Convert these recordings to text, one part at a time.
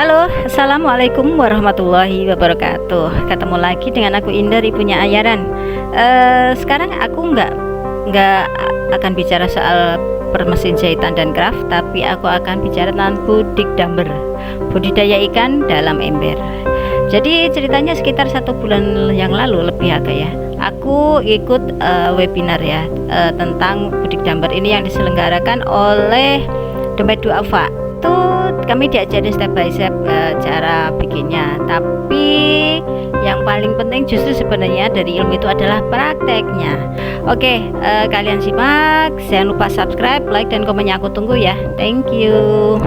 Halo, assalamualaikum warahmatullahi wabarakatuh. Ketemu lagi dengan aku Indar, ibunya Ayaran. Sekarang aku nggak akan bicara soal permesin jahitan dan craft, tapi aku akan bicara tentang budik damber, budidaya ikan dalam ember. Jadi ceritanya sekitar 1 bulan yang lalu lebih agak ya, aku ikut webinar ya tentang budik damber ini yang diselenggarakan oleh Dompet Duafa. Tuh kami diajari step by step cara bikinnya, tapi yang paling penting justru sebenarnya dari ilmu itu adalah prakteknya. Oke, kalian simak, jangan lupa subscribe, like, dan komennya aku tunggu ya. Thank you.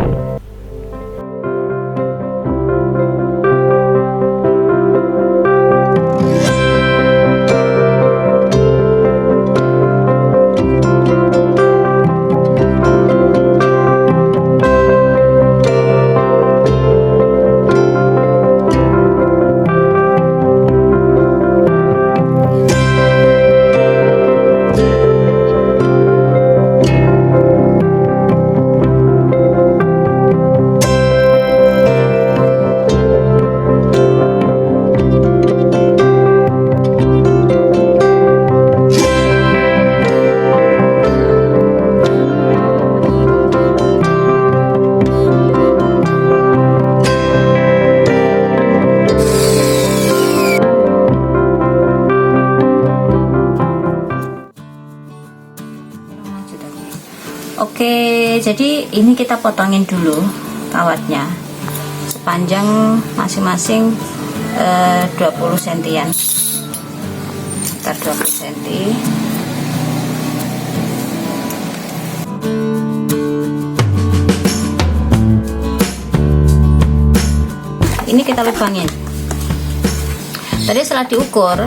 Oke, jadi ini kita potongin dulu kawatnya sepanjang masing-masing 20 sentian, sekitar 20 cm. Ini kita lubangin. Tadi setelah diukur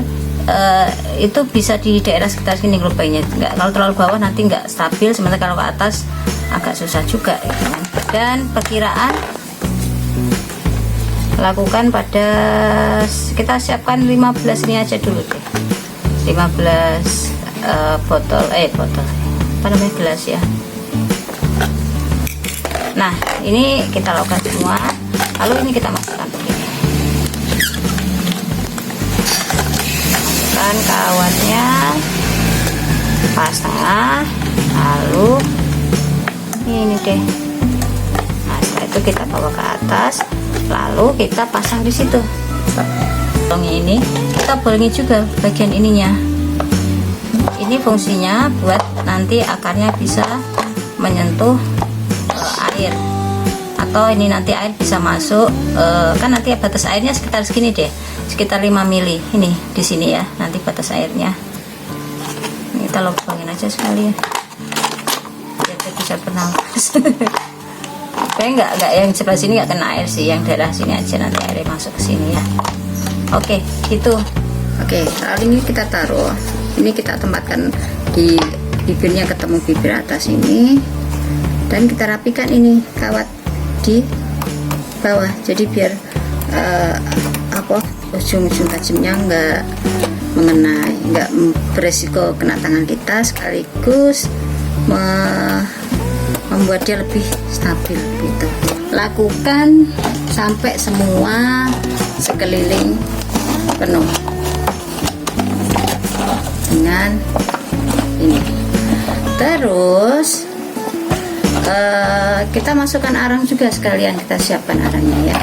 itu bisa di daerah sekitar sini lubangnya. Kalau terlalu bawah nanti nggak stabil, sementara kalau ke atas agak susah juga gitu kan. Dan perkiraan lakukan pada, kita siapkan 15 ini aja dulu deh, 15 botol apa namanya, gelas ya. Nah ini kita lakukan semua, lalu ini kita masukkan kawatnya pas tengah, lalu ini deh. Nah setelah itu kita bawa ke atas, lalu kita pasang di situ. Bolongnya ini kita bolongin juga bagian ininya. Ini fungsinya buat nanti akarnya bisa menyentuh air, atau ini nanti air bisa masuk. Kan nanti batas airnya sekitar segini deh, sekitar 5 mili ini di sini ya, nanti batas airnya. Ini kita lubangin aja sekalian biar dia bisa bernapas. Supaya nggak yang sebelah sini nggak kena air sih, yang daerah sini aja nanti airnya masuk ke sini ya. Oke gitu. Oke, saat ini kita taruh, ini kita tempatkan di bibirnya, ketemu bibir atas ini, dan kita rapikan ini kawat di bawah, jadi biar ujung-ujung tajamnya nggak mengenai, nggak beresiko kena tangan kita, sekaligus membuat dia lebih stabil gitu. Lakukan sampai semua sekeliling penuh dengan ini. Terus kita masukkan arang juga sekalian, kita siapkan arangnya ya.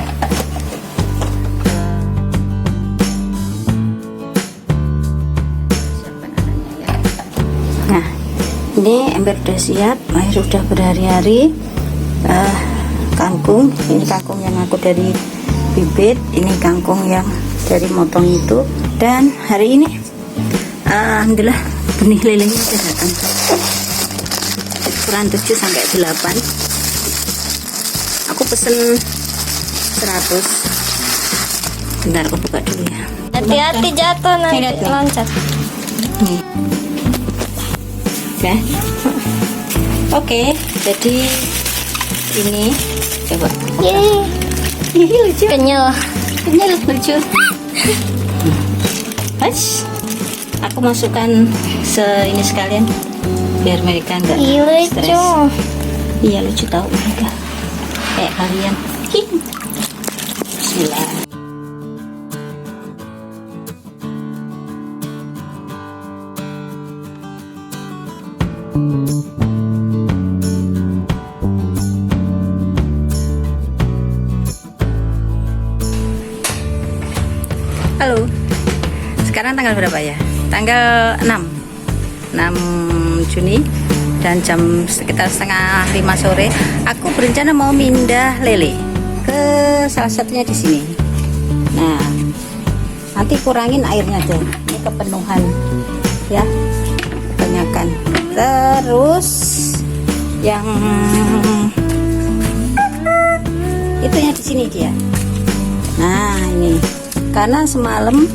Nah ini ember udah siap, air udah berhari-hari. Kangkung, ini kangkung yang aku dari bibit, ini kangkung yang dari motong itu. Dan hari ini alhamdulillah benih lelenya udah datang, ukuran 7 sampai 8. Aku pesen 100. Bentar aku buka dulu ya. Hati-hati jatuh nanti loncat. Nih. Nah. Oke, jadi ini coba. Yeay, lucu. Kenyal lucu. Pas. Aku masukkan ini sekalian biar mereka enggak stres. Iya lucu tahu mereka kayak kalian. Bismillah. Halo, sekarang tanggal berapa ya? Tanggal 6 Juni dan jam sekitar setengah 5 sore. Aku berencana mau pindah lele ke salah satunya di sini. Nah, nanti kurangin airnya deh, ini kepenuhan ya, kebanyakan. Terus yang itunya di sini dia. Nah ini, karena semalam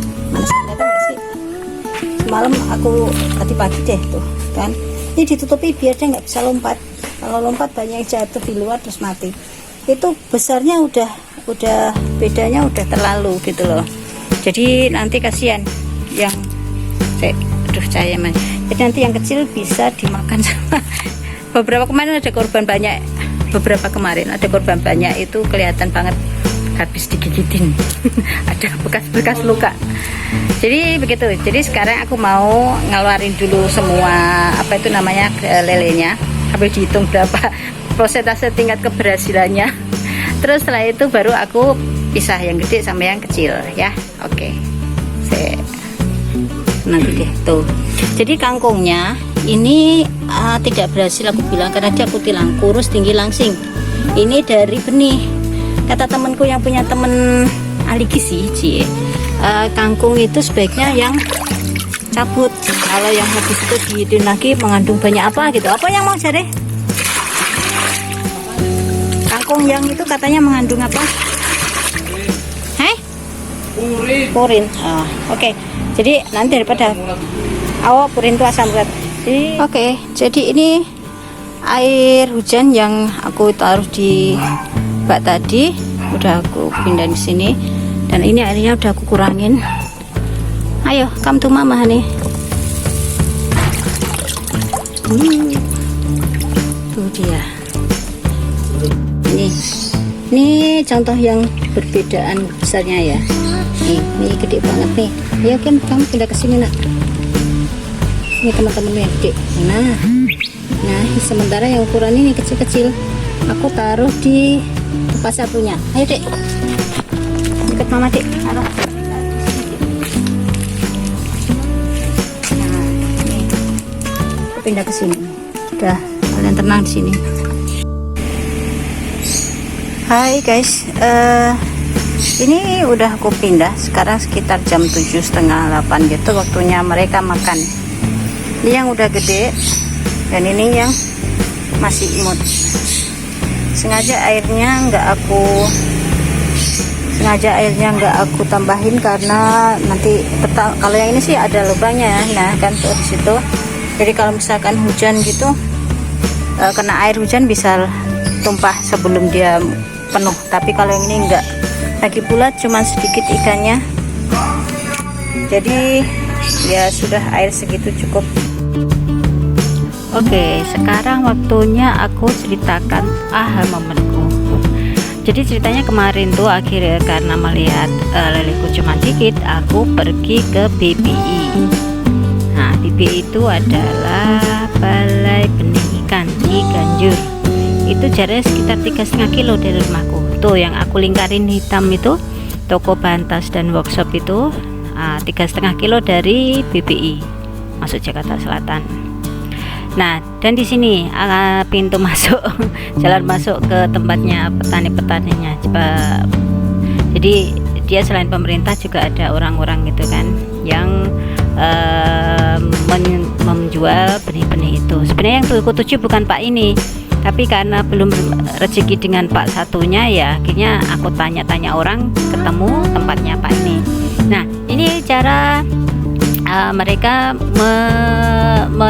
semalam aku tadi pagi deh tuh kan, ini ditutupi biar dia nggak bisa lompat. Kalau lompat banyak jatuh di luar terus mati. Itu besarnya udah bedanya udah terlalu gitu loh. Jadi nanti kasihan yang cahaya mas. Jadi nanti yang kecil bisa dimakan sama beberapa kemarin ada korban banyak. Beberapa kemarin ada korban banyak, itu kelihatan banget habis digigitin. Ada bekas-bekas luka. Jadi begitu. Jadi sekarang aku mau ngeluarin dulu semua apa itu namanya lelenya, sampai dihitung berapa persentase tingkat keberhasilannya. Terus setelah itu baru aku pisah yang gede sama yang kecil ya. Oke. Nanti deh tuh. Jadi kangkungnya ini tidak berhasil aku bilang karena dia kutilang, kurus, tinggi, langsing. Ini dari benih. Kata temanku yang punya temen ahli gizi, kangkung itu sebaiknya yang cabut. Kalau yang habis itu dihidup lagi mengandung banyak apa gitu. Apa yang mau cari? Kangkung yang itu katanya mengandung apa? Hei? Purin. Oke. Jadi nanti daripada purin itu asam urat. Oke. Jadi ini air hujan yang aku taruh di bak tadi udah aku pindah di sini, dan ini airnya udah aku kurangin. Ayo, come to mama nih. Tuh dia. Ini contoh yang perbedaan besarnya ya. Ini gede banget nih. Ayo Kim, kamu pindah ke sini nak. Ini teman-teman yang gede. Nah, sementara yang ukuran ini kecil-kecil, aku taruh di tempat sapunya. Ayo dek, dekat mama dek. Taruh. Nah, ini aku pindah ke sini. Udah kalian tenang di sini. Hai guys, ini udah aku pindah. Sekarang sekitar jam 7:30-8 gitu waktunya mereka makan. Ini yang udah gede dan ini yang masih imut. Sengaja airnya nggak aku tambahin karena nanti kalau yang ini sih ada lubangnya ya. Nah kan tuh di situ. Jadi kalau misalkan hujan gitu, kena air hujan bisa tumpah sebelum dia penuh. Tapi kalau yang ini enggak. Lagi pula cuma sedikit ikannya. Jadi ya sudah, air segitu cukup. Oke, sekarang waktunya aku ceritakan momenku. Jadi ceritanya kemarin tuh akhirnya karena melihat leleku cuma dikit, aku pergi ke BBI. Nah, BBI itu adalah Balai Benih Ikan di Ganjur. Itu jaraknya sekitar 3,5 kilo dari rumahku. Tuh yang aku lingkarin hitam itu toko bahan tas dan workshop itu 3,5 kilo dari BBI masuk Jakarta Selatan. Nah, dan di sini pintu masuk jalan masuk ke tempatnya petani-petaninya. Jadi dia selain pemerintah juga ada orang-orang gitu kan yang menjual benih-benih itu. Sebenarnya yang tujuh bukan Pak ini, tapi karena belum rezeki dengan Pak satunya ya akhirnya aku tanya-tanya orang, ketemu tempatnya Pak ini. Nah, ini cara mereka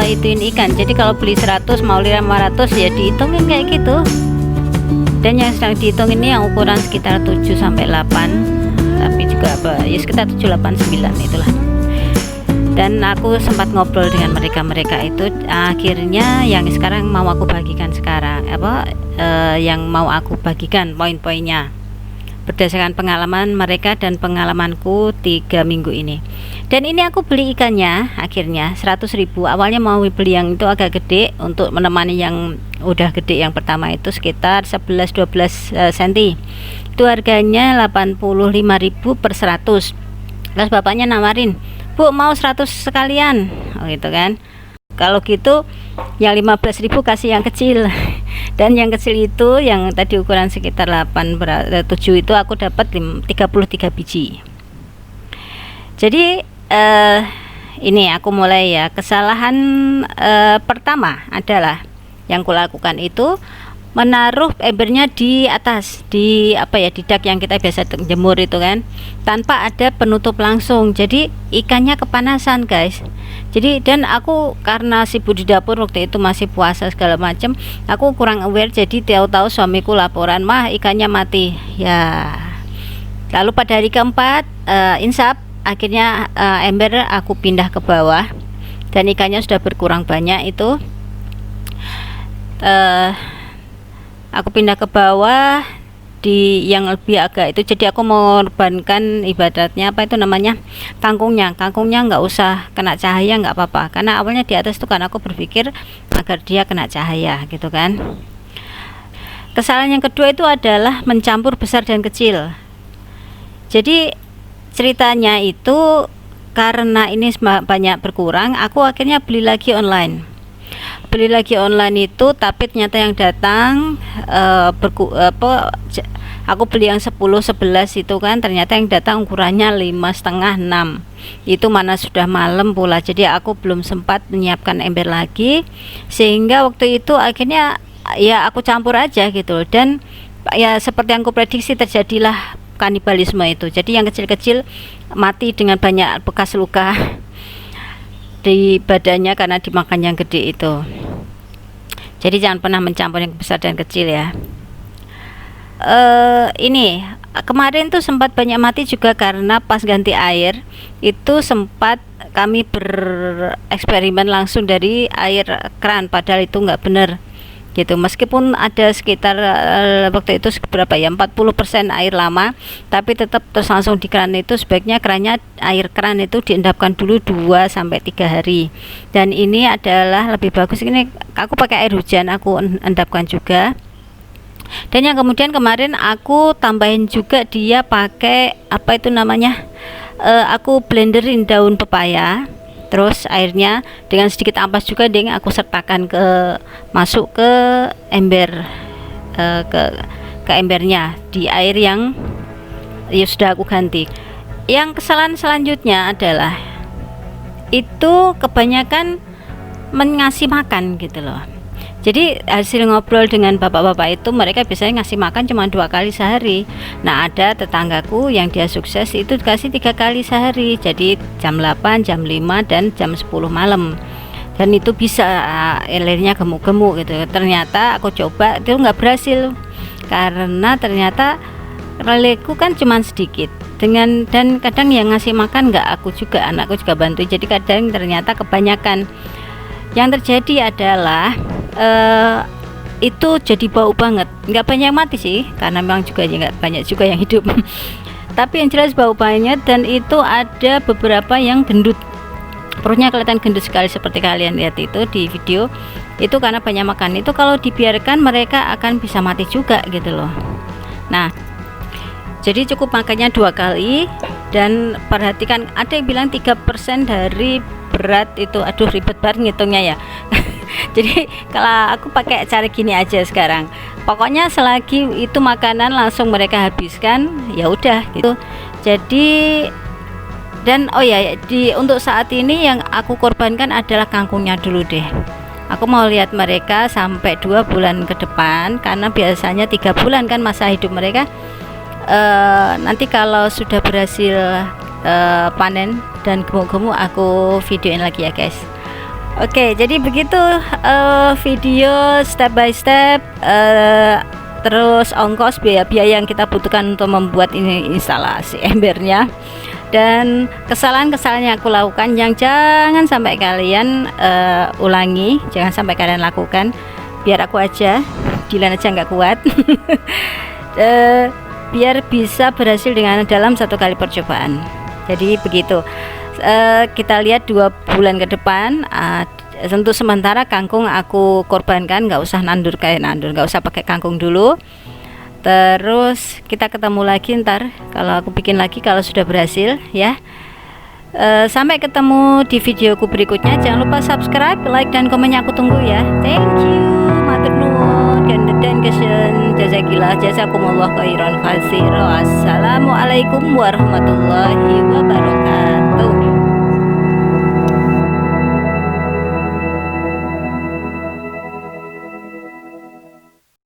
ituin ikan. Jadi kalau beli 100 mau 500 ya dihitungin kayak gitu. Dan yang sedang dihitung ini yang ukuran sekitar 7-8, tapi juga ya sekitar 7-8-9 itulah. Dan aku sempat ngobrol dengan mereka itu, akhirnya yang sekarang mau aku bagikan sekarang yang mau aku bagikan poin-poinnya. berdasarkan pengalaman mereka dan pengalamanku 3 minggu ini. Dan ini aku beli ikannya akhirnya 100.000. Awalnya mau beli yang itu agak gede untuk menemani yang udah gede. Yang pertama itu sekitar 11-12 cm. Itu harganya 85.000 per 100. Terus bapaknya nawarin, "Bu, mau 100 sekalian." Oh gitu kan. Kalau gitu yang 15.000 kasih yang kecil. Dan yang kecil itu yang tadi ukuran sekitar 7 itu aku dapat 33 biji. Jadi ini aku mulai ya. Kesalahan pertama adalah yang kulakukan itu menaruh embernya di atas, di di dak yang kita biasa jemur itu kan, tanpa ada penutup langsung. Jadi ikannya kepanasan guys. Jadi dan aku karena sibuk di dapur waktu itu, masih puasa segala macam, aku kurang aware. Jadi tahu-tahu suamiku laporan, "Mah, ikannya mati." Ya, lalu pada hari keempat insaf, akhirnya ember aku pindah ke bawah dan ikannya sudah berkurang banyak itu. Aku pindah ke bawah di yang lebih agak itu, jadi aku mengorbankan ibadatnya kangkungnya nggak usah kena cahaya, nggak apa-apa, karena awalnya di atas itu kan aku berpikir agar dia kena cahaya gitu kan. Kesalahan yang kedua itu adalah mencampur besar dan kecil. Jadi ceritanya itu karena ini banyak berkurang, aku akhirnya beli lagi online itu, tapi ternyata yang datang aku beli yang 10-11 itu kan, ternyata yang datang ukurannya 5,5-6. Itu mana sudah malam pula, jadi aku belum sempat menyiapkan ember lagi, sehingga waktu itu akhirnya ya aku campur aja gitu. Dan ya seperti yang aku prediksi, terjadilah kanibalisme itu. Jadi yang kecil-kecil mati dengan banyak bekas luka di badannya karena dimakan yang gede itu. Jadi jangan pernah mencampur yang besar dan kecil ya. Ini kemarin tuh sempat banyak mati juga karena pas ganti air itu sempat kami bereksperimen langsung dari air keran, padahal itu nggak benar gitu. Meskipun ada sekitar waktu itu berapa ya, 40% air lama, tapi tetap terus langsung di keran itu sebaiknya air keran itu diendapkan dulu 2-3 hari. Dan ini adalah lebih bagus, ini aku pakai air hujan, aku endapkan juga. Dan yang kemudian kemarin aku tambahin juga dia pakai aku blenderin daun pepaya. Terus airnya dengan sedikit ampas juga aku sertakan masuk ke ember, ke embernya di air yang ya sudah aku ganti. Yang kesalahan selanjutnya adalah itu kebanyakan ngasih makan gitu loh. Jadi hasil ngobrol dengan bapak-bapak itu, mereka biasanya ngasih makan cuma 2 kali sehari. Nah, ada tetanggaku yang dia sukses itu dikasih 3 kali sehari, jadi jam 8, jam 5, dan jam 10 malam. Dan itu bisa airnya gemuk-gemuk gitu. Ternyata aku coba itu nggak berhasil, karena ternyata leleku kan cuma sedikit. Dan kadang yang ngasih makan nggak aku juga, anakku juga bantu. Jadi kadang ternyata kebanyakan. Yang terjadi adalah itu jadi bau banget. Nggak banyak mati sih, karena memang juga nggak banyak juga yang hidup. Tapi yang jelas bau banyak, dan itu ada beberapa yang gendut, perutnya kelihatan gendut sekali seperti kalian lihat itu di video. Itu karena banyak makan. Itu kalau dibiarkan mereka akan bisa mati juga gitu loh. Nah, jadi cukup makannya 2 kali. Dan perhatikan, ada yang bilang 3% dari berat itu. Aduh, ribet banget ngitungnya ya. Jadi kalau aku pakai cara gini aja sekarang, pokoknya selagi itu makanan langsung mereka habiskan, ya udah gitu. Jadi dan untuk saat ini yang aku korbankan adalah kangkungnya dulu deh. Aku mau lihat mereka sampai 2 bulan ke depan, karena biasanya 3 bulan kan masa hidup mereka. Nanti kalau sudah berhasil panen dan gemuk-gemuk, aku videoin lagi ya guys. Oke, jadi begitu video step by step, terus ongkos, biaya yang kita butuhkan untuk membuat ini instalasi embernya, dan kesalahan-kesalahan yang aku lakukan yang jangan sampai kalian ulangi, jangan sampai kalian lakukan, biar aku aja, Dilan aja nggak kuat. biar bisa berhasil dengan dalam 1 kali percobaan. Jadi begitu. Kita lihat 2 bulan ke depan. Untuk sementara kangkung aku korbankan, nggak usah nandur, nggak usah pakai kangkung dulu. Terus kita ketemu lagi ntar kalau aku bikin lagi kalau sudah berhasil ya. Sampai ketemu di videoku berikutnya. Jangan lupa subscribe, like, dan komennya aku tunggu ya. Thank you, matur nuwun, dan kesen, jazakillah, jazakumullah khairan katsira. Assalamualaikum warahmatullahi wabarakatuh.